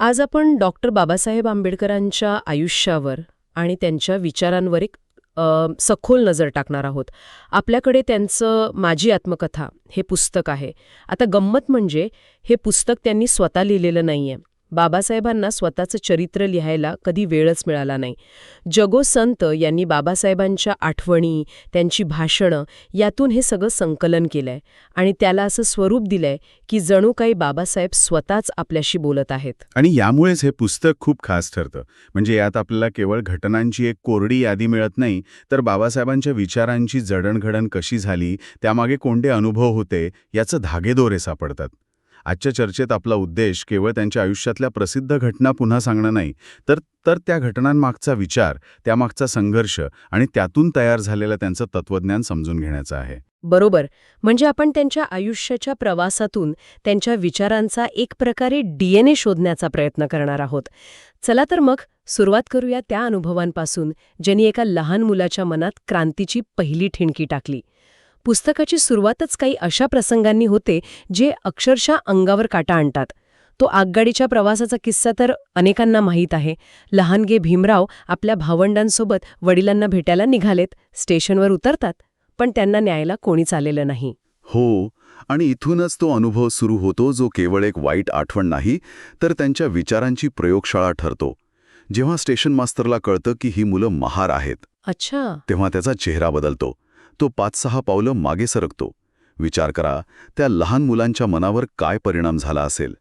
आज आपण डॉक्टर बाबासाहेब आंबेडकरांच्या आयुष्यावर आणि त्यांच्या विचारांवर एक सखोल नजर टाकणार आहोत. आपल्याकडे त्यांचं माझी आत्मकथा हे पुस्तक आहे. आता गंमत म्हणजे हे पुस्तक त्यांनी स्वतः लिहिलेलं नाहीये. बाबासाहेबांना स्वतःचं चरित्र लिहायला कधी वेळच मिळाला नाही. जगो संत यांनी बाबासाहेबांच्या आठवणी, त्यांची भाषणं यातून हे सगळं संकलन केलंय आणि त्याला असं स्वरूप दिलंय की जणू काही बाबासाहेब स्वतःच आपल्याशी बोलत आहेत. आणि यामुळेच हे पुस्तक खूप खास ठरतं. म्हणजे यात आपल्याला केवळ घटनांची एक कोरडी यादी मिळत नाही, तर बाबासाहेबांच्या विचारांची जडणघडण कशी झाली, त्यामागे कोणते अनुभव होते, याचं धागेदोरे सापडतात. आजच्या चर्चेत आपला उद्देश केवळ त्यांच्या आयुष्यातल्या प्रसिद्ध घटना पुन्हा सांगणं नाही, तर त्या घटनांमागचा विचार, त्यामागचा संघर्ष आणि त्यातून तयार झालेलं त्यांचं तत्वज्ञान समजून घेण्याचं आहे. बरोबर. म्हणजे आपण त्यांच्या आयुष्याच्या प्रवासातून त्यांच्या विचारांचा एक प्रकारे DNA शोधण्याचा प्रयत्न करणार आहोत. चला तर मग सुरुवात करूया त्या अनुभवांपासून ज्यांनी एका लहान मुलाच्या मनात क्रांतीची पहिली ठिणकी टाकली. पुस्तकाची सुरुवातच काही अशा प्रसंगांनी होते जे अक्षरशः अंगावर काटा आणतात. तो आगगाडीच्या प्रवासाचा किस्सा तर अनेकांना माहीत आहे. लहानगे भीमराव आपल्या भावंडांसोबत वडिलांना भेटायला निघालेत. स्टेशनवर उतरतात, पण त्यांना न्यायला कोणीच आलेलं नाही. हो, आणि इथूनच तो अनुभव सुरू होतो, जो केवळ एक वाईट आठवण नाही, तर त्यांच्या विचारांची प्रयोगशाळा ठरतो. जेव्हा स्टेशन मास्तरला कळतं की ही मुलं महार आहेत, अच्छा. तेव्हा त्याचा चेहरा बदलतो. तो 5-6 पावलं मागे सरकतो. विचार करा, त्या लहान मुलांच्या मनावर काय परिणाम झाला असेल.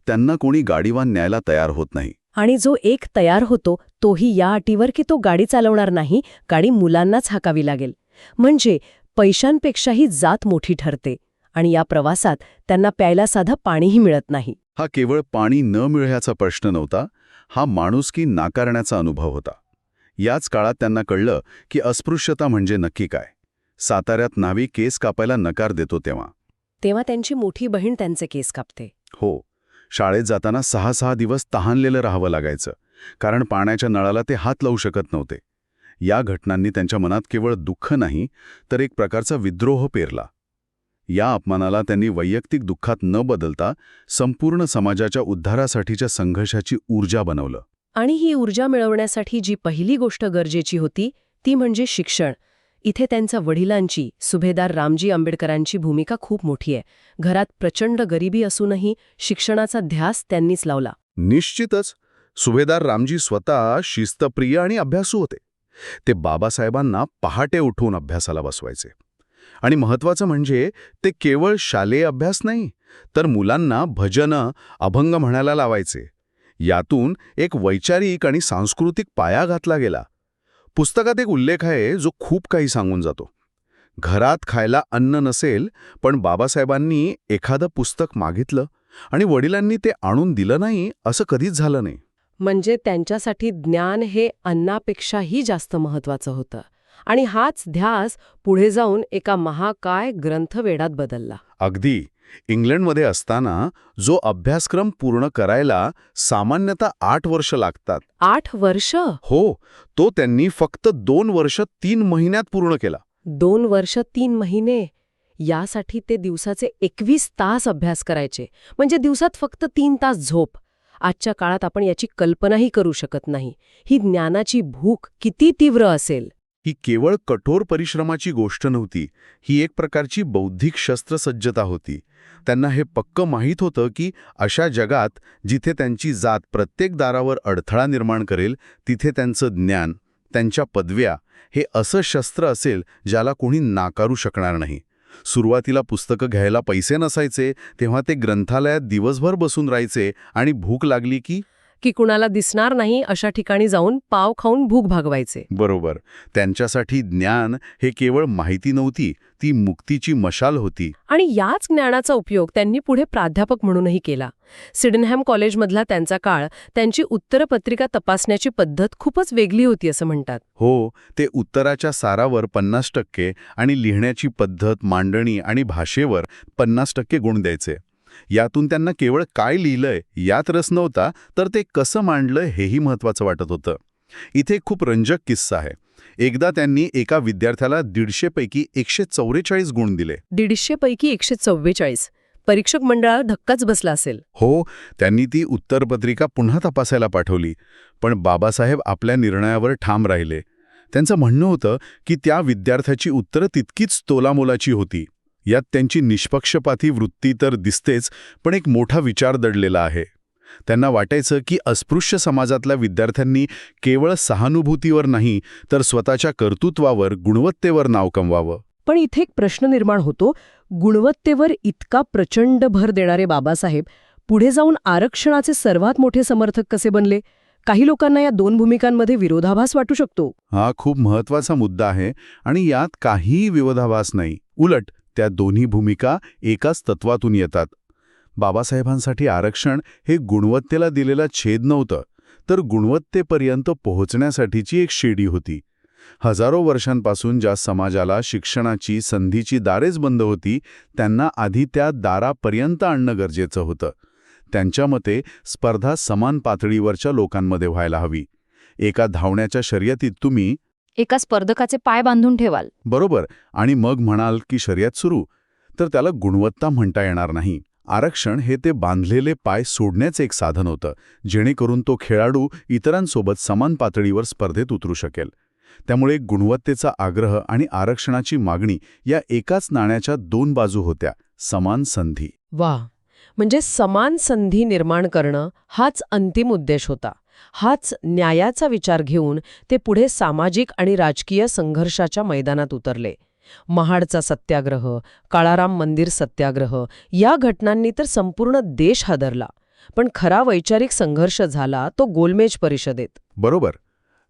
त्यांना कोणी गाडीवान न्यायला तयार होत नाही. आणि जो एक तयार होतो तोही या अटीवर की तो गाडी चालवणार नाही, गाडी मुलांनाच हाकावी लागेल. म्हणजे पैशांपेक्षाही जात मोठी ठरते. आणि या प्रवासात त्यांना प्यायला साधं पाणीही मिळत नाही. हा केवळ पाणी न मिळण्याचा प्रश्न नव्हता, हा माणुसकी नाकारण्याचा अनुभव होता. याच काळात त्यांना कळलं की अस्पृश्यता म्हणजे नक्की काय. साताऱ्यात न्हावी केस कापायला नकार देतो तेव्हा त्यांची मोठी बहीण त्यांचे केस कापते. हो, शाळेत जाताना 6-6 दिवस तहानलेलं राहावं लागायचं, कारण पाण्याच्या नळाला ते हात लावू शकत नव्हते. या घटनांनी त्यांच्या मनात केवळ दुःख नाही, तर एक प्रकारचा विद्रोह पेरला. या अपमानाला त्यांनी वैयक्तिक दुःखात न बदलता संपूर्ण समाजाच्या उद्धारासाठीच्या संघर्षाची ऊर्जा बनवलं. आणि ही ऊर्जा मिळवण्यासाठी जी पहिली गोष्ट गरजेची होती ती म्हणजे शिक्षण. इथे त्यांच्या वडिलांची, सुभेदार रामजी आंबेडकरांची भूमिका खूप मोठी आहे. घरात प्रचंड गरिबी असूनही शिक्षणाचा ध्यास त्यांनीच लावला. निश्चितच. सुभेदार रामजी स्वतः शिस्तप्रिय आणि अभ्यासू होते. ते बाबासाहेबांना पहाटे उठवून अभ्यासाला बसवायचे. आणि महत्त्वाचं म्हणजे ते केवळ शालेय अभ्यास नाही, तर मुलांना भजनं, अभंग म्हणायला लावायचे. यातून एक वैचारिक आणि सांस्कृतिक पाया घातला गेला. पुस्तकात एक उल्लेख आहे जो खूप काही सांगून जातो. घरात खायला अन्न नसेल, पण बाबासाहेबांनी एखादं पुस्तक मागितलं आणि वडिलांनी ते आणून दिलं नाही, असं कधीच झालं नाही. म्हणजे त्यांच्यासाठी ज्ञान हे अन्नापेक्षाही जास्त महत्वाचं होतं. आणि हाच ध्यास पुढे जाऊन एका महाकाय ग्रंथवेढात बदलला. अगदी. इंग्लंडमध्ये असताना जो अभ्यासक्रम पूर्ण करायला सामान्यतः 8 वर्ष लागतात. 8 वर्ष? हो, तो त्यांनी फक्त 2 वर्ष 3 महिन्यात पूर्ण केला. 2 वर्ष 3 महिने? यासाठी ते दिवसाचे 21 तास अभ्यास करायचे. म्हणजे दिवसात फक्त 3 तास झोप. आजच्या काळात आपण याची कल्पनाही करू शकत नाही. ही ज्ञानाची भूक किती तीव्र असेल. ही केवळ कठोर परिश्रमाची गोष्ट नव्हती, ही एक प्रकारची बौद्धिक शस्त्रसज्जता होती. त्यांना हे पक्क माहीत होतं की अशा जगात जिथे त्यांची जात प्रत्येक दारावर अडथळा निर्माण करेल, तिथे त्यांचं ज्ञान, त्यांच्या पदव्या हे असं शस्त्र असेल ज्याला कोणी नाकारू शकणार नाही. सुरुवातीला पुस्तकं घ्यायला पैसे नसायचे, तेव्हा ते ग्रंथालयात दिवसभर बसून राहायचे आणि भूक लागली की कुणाला दिसणार नाही अशा ठिकाणी जाऊन पाव खाऊन भूक भागवायचे. बरोबर. त्यांच्यासाठी ज्ञान हे केवळ माहिती नव्हती, ती मुक्तीची मशाल होती. आणि याच ज्ञानाचा उपयोग त्यांनी पुढे प्राध्यापक म्हणूनही केला. सिडनहॅम कॉलेजमधला त्यांचा काळ, त्यांची उत्तरपत्रिका तपासण्याची पद्धत खूपच वेगळी होती असं म्हणतात. हो, ते उत्तराच्या सारावर 50% आणि लिहिण्याची पद्धत, मांडणी आणि भाषेवर 50% गुण द्यायचे. यातून त्यांना केवळ काय लिहिलंय यात रस नव्हता, तर ते कसं मांडलं हेही महत्त्वाचं वाटत होतं. इथे खूप रंजक किस्सा आहे. एकदा त्यांनी एका विद्यार्थ्याला 150 पैकी 144 गुण दिले. 150 पैकी 144. परीक्षक मंडळाला धक्काच बसला असेल. हो, त्यांनी ती उत्तरपत्रिका पुन्हा तपासायला पाठवली. पण बाबासाहेब आपल्या निर्णयावर ठाम राहिले. त्यांचं म्हणणं होतं की त्या विद्यार्थ्याची उत्तरं तितकीच तोलामोलाची होती. यात त्यांची निष्पक्षपाती वृत्ती तर दिसतेच, पण एक मोठा विचार दडलेला आहे. त्यांना वाटायचं की अस्पृश्य समाजातल्या विद्यार्थ्यांनी केवळ सहानुभूतीवर नाही तर स्वतःच्या कर्तृत्वावर, गुणवत्तेवर नाव कमवावं. पण इथे एक प्रश्न निर्माण होतो, गुणवत्तेवर इतका प्रचंड भर देणारे बाबासाहेब पुढे जाऊन आरक्षणाचे सर्वात मोठे समर्थक कसे बनले? काही लोकांना या दोन भूमिकांमध्ये विरोधाभास वाटू शकतो. हा खूप महत्वाचा मुद्दा आहे आणि यात काहीही विरोधाभास नाही. उलट त्या दोन्ही भूमिका एकाच तत्वातून येतात. बाबासाहेबांसाठी आरक्षण हे गुणवत्तेला दिलेला छेद नव्हतं, तर गुणवत्तेपर्यंत पोहोचण्यासाठीची एक शिडी होती. हजारो वर्षांपासून ज्या समाजाला शिक्षणाची, संधीची दारेच बंद होती, त्यांना आधी त्या दारापर्यंत आणणं गरजेचं होतं. त्यांच्या मते स्पर्धा समान पातळीवरच्या लोकांमध्ये व्हायला हवी. एका धावण्याच्या शर्यतीत तुम्ही एका स्पर्धकाचे पाय बांधून ठेवाल. बरोबर आणि मग म्हणाल की शर्यत सुरू, तर त्याला गुणवत्ता म्हणता येणार नाही. आरक्षण हे ते बांधलेले पाय सोडण्याचं एक साधन होतं, जेणेकरून तो खेळाडू इतरांसोबत समान पातळीवर स्पर्धेत उतरू शकेल. त्यामुळे गुणवत्तेचा आग्रह आणि आरक्षणाची मागणी या एकाच नाण्याच्या दोन बाजू होत्या, समान संधी. वा, म्हणजे समान संधी निर्माण करणं हाच अंतिम उद्देश होता. हाच न्यायाचा विचार घेऊन ते पुढे सामाजिक आणि राजकीय संघर्षाच्या मैदानात उतरले. महाडचा सत्याग्रह, काळाराम मंदिर सत्याग्रह या घटनांनी तर संपूर्ण देश हादरला. पण खरा वैचारिक संघर्ष झाला तो गोलमेज परिषदेत. बरोबर.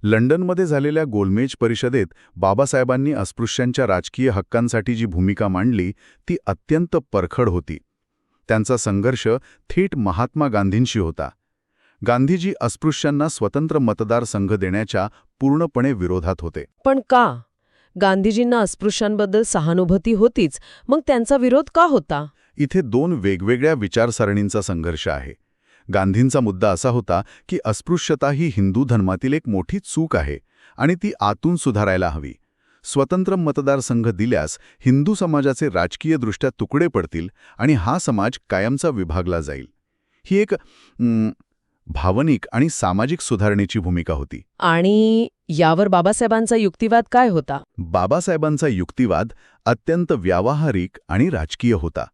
लंडनमध्ये झालेल्या गोलमेज परिषदेत बाबासाहेबांनी अस्पृश्यांच्या राजकीय हक्कांसाठी जी भूमिका मांडली ती अत्यंत परखड होती. त्यांचा संघर्ष थेट महात्मा गांधींशी होता. गांधीजी अस्पृश्यांना स्वतंत्र मतदारसंघ देण्याच्या पूर्णपणे विरोधात होते. पण का? गांधीजींना अस्पृश्यांबद्दल सहानुभूती होतीच, मग त्यांचा विरोध का होता? इथे दोन वेगवेगळ्या विचारसरणींचा संघर्ष आहे. गांधींचा मुद्दा असा होता की अस्पृश्यता ही हिंदू धर्मातील एक मोठी चूक आहे आणि ती आतून सुधारायला हवी. स्वतंत्र मतदारसंघ दिल्यास हिंदू समाजाचे राजकीयदृष्ट्या तुकडे पडतील आणि हा समाज कायमचा विभागला जाईल. ही एक भावनिक आणि सामाजिक सुधारणेची भूमिका होती. आणि यावर बाबासाहेबांचा युक्तिवाद काय होता? बाबासाहेबांचा युक्तिवाद अत्यंत व्यावहारिक आणि राजकीय होता.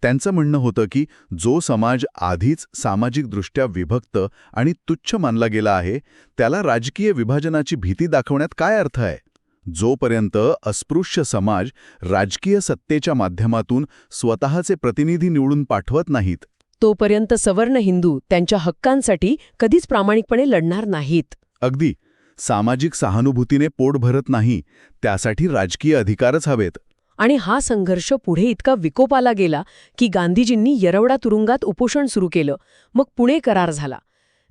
त्यांचं म्हणणं होतं की जो समाज आधीच सामाजिकदृष्ट्या विभक्त आणि तुच्छ मानला गेला आहे, त्याला राजकीय विभाजनाची भीती दाखवण्यात काय अर्थ आहे? जोपर्यंत अस्पृश्य समाज राजकीय सत्तेच्या माध्यमातून स्वतःचे प्रतिनिधी निवडून पाठवत नाहीत, तोपर्यंत सवर्ण हिंदू त्यांच्या हक्कांसाठी कधीच प्रामाणिकपणे लढणार नाहीत. अगदी सामाजिक सहानुभूतीने पोट भरत नाही, त्यासाठी राजकीय अधिकारच हवेत. आणि हा संघर्ष पुढे इतका विकोपाला गेला की गांधीजींनी येरवडा तुरुंगात उपोषण सुरू केलं. मग पुणे करार झाला.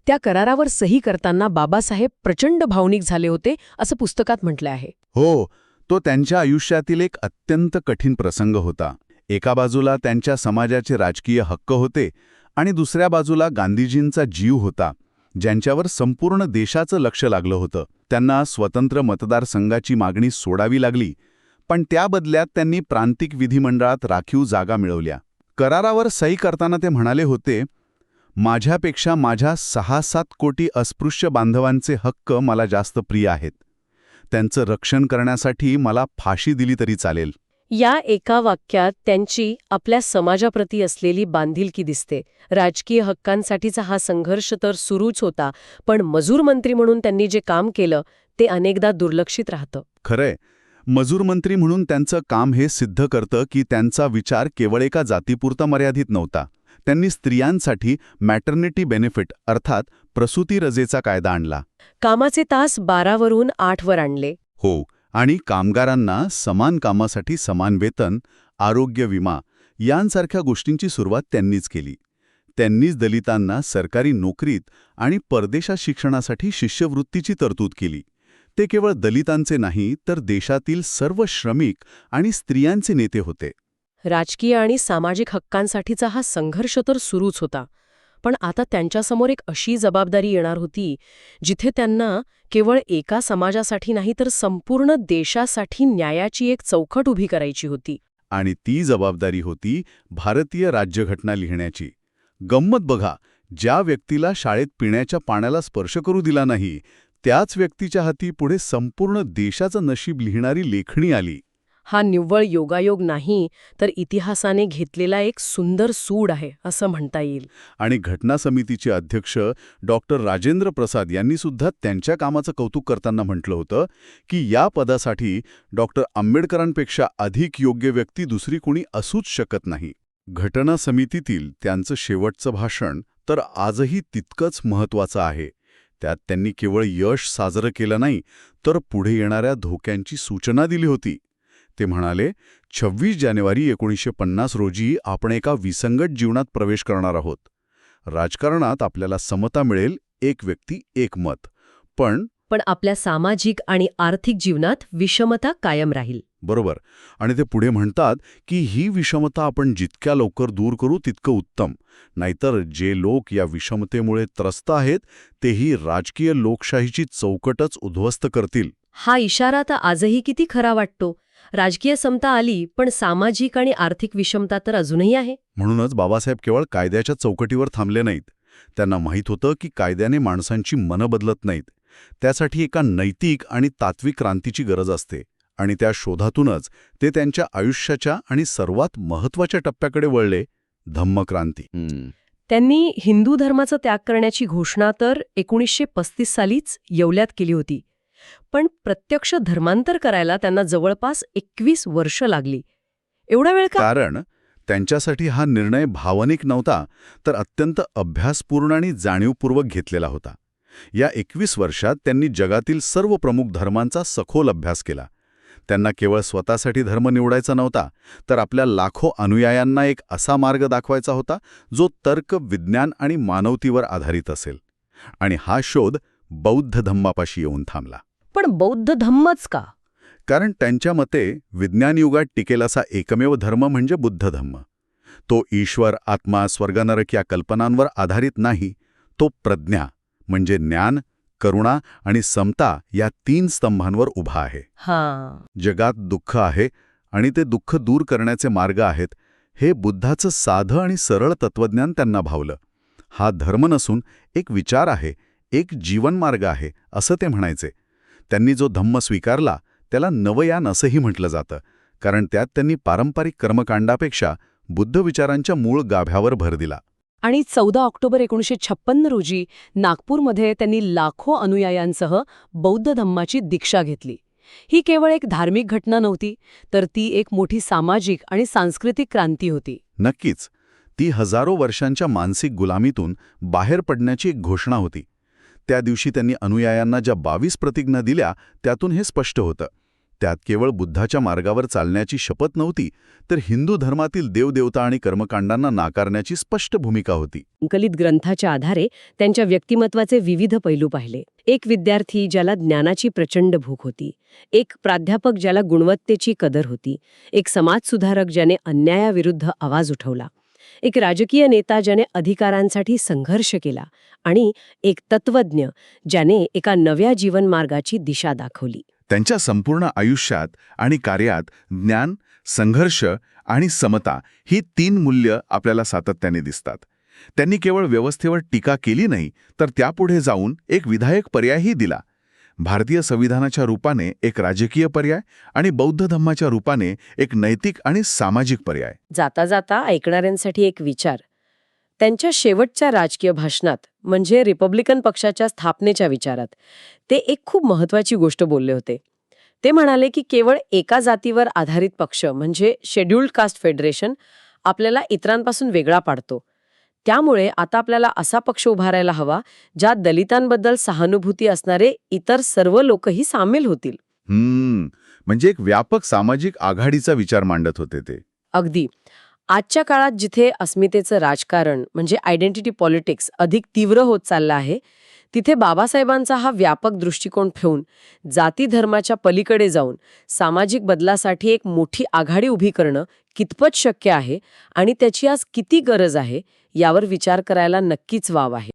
त्या करारावर सही करताना बाबासाहेब प्रचंड भावनिक झाले होते, असं पुस्तकात म्हटलं आहे. हो, तो त्यांच्या आयुष्यातील एक अत्यंत कठीण प्रसंग होता. एका बाजूला त्यांच्या समाजाचे राजकीय हक्क होते आणि दुसऱ्या बाजूला गांधीजींचा जीव होता, ज्यांच्यावर संपूर्ण देशाचं लक्ष लागलं होतं. त्यांना स्वतंत्र मतदारसंघाची मागणी सोडावी लागली, पण त्या बदल्यात त्यांनी प्रांतिक विधिमंडळात राखीव जागा मिळवल्या. करारावर सही करताना ते म्हणाले होते, माझ्यापेक्षा माझ्या 6-7 कोटी अस्पृश्य बांधवांचे हक्क मला जास्त प्रिय आहेत. त्यांचं रक्षण करण्यासाठी मला फाशी दिली तरी चालेल. या एका वाक्यात त्यांची आपल्या समाजाप्रती असलेली बांधिलकी दिसते. राजकीय हक्कांसाठीचा हा संघर्ष तर सुरूच होता, पण मजूर मंत्री म्हणून त्यांनी जे काम केलं ते अनेकदा दुर्लक्षित राहतं. खरंय, मजूर मंत्री म्हणून त्यांचं काम हे सिद्ध करतं की त्यांचा विचार केवळ एका जातीपुरता मर्यादित नव्हता. त्यांनी स्त्रियांसाठी मॅटर्निटी बेनिफिट अर्थात प्रसूती रजेचा कायदा आणला. कामाचे तास 12 वरून 8 वर आणले. हो, आणि कामगारांना समान कामासाठी समान वेतन, आरोग्य विमा यांसारख्या गोष्टींची सुरुवात त्यांनीच केली. त्यांनीच दलितांना सरकारी नोकरीत आणि परदेशात शिक्षणासाठी शिष्यवृत्तीची तरतूद केली. ते केवळ दलितांचे नाही तर देशातील सर्व श्रमिक आणि स्त्रियांचे नेते होते. राजकीय आणि सामाजिक हक्कांसाठीचा हा संघर्ष तर सुरूच होता, पण आता त्यांच्यासमोर एक अशी जबाबदारी येणार होती जिथे त्यांना केवळ एका समाजासाठी नाही तर संपूर्ण देशासाठी न्यायाची एक चौकट उभी करायची होती. आणि ती जबाबदारी होती भारतीय राज्यघटना लिहिण्याची. गंमत बघा, ज्या व्यक्तीला शाळेत पिण्याच्या पाण्याला स्पर्श करू दिला नाही, त्याच व्यक्तीच्या हाती पुढे संपूर्ण देशाचं नशीब लिहिणारी लेखणी आली. हा निव्वळ योगायोग नाही, तर इतिहासाने घेतलेला एक सुंदर सूड आहे असं म्हणता येईल. आणि घटना समितीचे अध्यक्ष डॉक्टर राजेंद्र प्रसाद यांनी सुद्धा त्यांच्या कामाचं कौतुक करताना म्हटलं होतं की या पदासाठी डॉक्टर आंबेडकरांपेक्षा अधिक योग्य व्यक्ती दुसरी कोणी असूच शकत नाही. घटना समितीतील त्यांचं शेवटचं भाषण तर आजही तितकंच महत्त्वाचं आहे. त्यात त्यांनी केवळ यश साजरं केलं नाही, तर पुढे येणाऱ्या धोक्यांची सूचना दिली होती. ते म्हणाले, 26 जानेवारी 1950 रोजी आपण एका विसंगत जीवनात प्रवेश करणार आहोत. राजकारणात आपल्याला समता मिळेल, एक व्यक्ती एक मत. पण आपल्या सामाजिक आणि आर्थिक जीवनात विषमता कायम राहील. बरोबर. आणि ते पुढे म्हणतात की ही विषमता आपण जितक्या लवकर दूर करू तितकं उत्तम. नाहीतर जे लोक या विषमतेमुळे त्रस्त आहेत तेही राजकीय लोकशाहीची चौकटच उद्ध्वस्त करतील. हा इशारा तर आजही किती खरा वाटतो. राजकीय समता आली, पण सामाजिक आणि आर्थिक विषमता तर अजूनही आहे. म्हणूनच बाबासाहेब केवळ कायद्याच्या चौकटीवर थांबले नाहीत. त्यांना माहीत होतं की कायद्याने माणसांची मनं बदलत नाहीत. त्यासाठी एका नैतिक आणि तात्विक क्रांतीची गरज असते. आणि त्या शोधातूनच ते त्यांच्या आयुष्याच्या आणि सर्वात महत्त्वाच्या टप्प्याकडे वळले, धम्मक्रांती. त्यांनी हिंदू धर्माचा त्याग करण्याची घोषणा तर 1935 सालीच येवल्यात केली होती. पण प्रत्यक्ष धर्मांतर करायला त्यांना जवळपास 21 वर्ष लागली. एवढा वेळ का? कारण त्यांच्यासाठी हा निर्णय भावनिक नव्हता, तर अत्यंत अभ्यासपूर्ण आणि जाणीवपूर्वक घेतलेला होता. या 21 वर्षात त्यांनी जगातील सर्व प्रमुख धर्मांचा सखोल अभ्यास केला. त्यांना केवळ स्वतःसाठी धर्म निवडायचा नव्हता, तर आपल्या लाखो अनुयायांना एक असा मार्ग दाखवायचा होता जो तर्क, विज्ञान आणि मानवतेवर आधारित असेल. आणि हा शोध बौद्ध धम्मापाशी येऊन थांबला. पण बौद्ध धम्मच का? कारण त्यांच्या मते विज्ञानयुगात टिकेल असा एकमेव धर्म म्हणजे बुद्ध धम्म. तो ईश्वर, आत्मा, स्वर्गनरक या कल्पनांवर आधारित नाही. तो प्रज्ञा म्हणजे ज्ञान, करुणा आणि समता या 3 स्तंभांवर उभा आहे. जगात दुःख आहे आणि ते दुःख दूर करण्याचे मार्ग आहेत, हे बुद्धाचं साधं आणि सरळ तत्वज्ञान त्यांना भावलं. हा धर्म नसून एक विचार आहे, एक जीवनमार्ग आहे असं ते म्हणायचे. त्यांनी जो धम्म स्वीकारला त्याला नवयान असंही म्हटलं जातं, कारण त्यात त्यांनी पारंपरिक कर्मकांडापेक्षा बुद्ध विचारांच्या मूळ गाभ्यावर भर दिला. आणि 14 ऑक्टोबर 1956 रोजी नागपूरमध्ये त्यांनी लाखो अनुयायांसह बौद्ध धम्माची दीक्षा घेतली. ही केवळ एक धार्मिक घटना नव्हती, तर ती एक मोठी सामाजिक आणि सांस्कृतिक क्रांती होती. नक्कीच. ती हजारो वर्षांच्या मानसिक गुलामीतून बाहेर पडण्याची एक घोषणा होती. त्या दिवशी त्यांनी अनुयायांना ज्या 22 प्रतिज्ञा दिल्या त्यातून हे स्पष्ट होतं. त्यात केवळ बुद्धाच्या मार्गावर चालण्याची शपथ नव्हती, तर हिंदू धर्मातील देवदेवता आणि कर्मकांडांना नाकारण्याची स्पष्ट भूमिका होती. संकलित ग्रंथाच्या आधारे त्यांच्या व्यक्तिमत्वाचे विविध पैलू पाहिले. एक विद्यार्थी ज्याला ज्ञानाची प्रचंड भूक होती, एक प्राध्यापक ज्याला गुणवत्तेची कदर होती, एक समाजसुधारक ज्याने अन्यायाविरुद्ध आवाज उठवला, एक राजकीय नेता ज्याने अधिकारांसाठी संघर्ष केला, आणि एक तत्वज्ञ ज्याने एका नव्या जीवनमार्गाची दिशा दाखवली. त्यांच्या संपूर्ण आयुष्यात आणि कार्यात ज्ञान, संघर्ष आणि समता ही 3 मूल्य आपल्याला सातत्याने दिसतात. त्यांनी केवळ व्यवस्थेवर टीका केली नाही, तर त्यापुढे जाऊन एक विधायक पर्यायही दिला. भारतीय संविधानाच्या रूपाने एक राजकीय पर्याय आणि बौद्ध धम्माच्या रूपाने एक नैतिक आणि सामाजिक पर्याय. जाता जाता ऐकणाऱ्यांसाठी एक विचार. त्यांच्या शेवटच्या राजकीय भाषणात, म्हणजे रिपब्लिकन पक्षाच्या स्थापनेच्या विचारात, ते एक खूप महत्त्वाची गोष्ट बोलले होते. ते म्हणाले की केवळ एका जातीवर आधारित पक्ष म्हणजे शेड्यूल्ड कास्ट फेडरेशन आपल्याला इतरांपासून वेगळा पाडतो. त्यामुळे आता आपल्याला असा पक्ष उभारायला हवा ज्यात दलितांबद्दल सहानुभूती असणारे इतर सर्व लोकही सामील होतील. म्हणजे एक व्यापक सामाजिक आघाडीचा विचार मांडत होते ते. अगदी. आजच्या काळात जिथे अस्मितेचं राजकारण म्हणजे आयडेंटिटी पॉलिटिक्स अधिक तीव्र होत चाललं आहे, तिथे बाबासाहेबांचा हा व्यापक दृष्टिकोन ठेवून जाती धर्माच्या पलीकडे जाऊन सामाजिक बदलासाठी एक मोठी आघाडी उभी करणं कितपत शक्य आहे आणि त्याची आज किती गरज आहे यावर विचार करायला नक्कीच वाव आहे.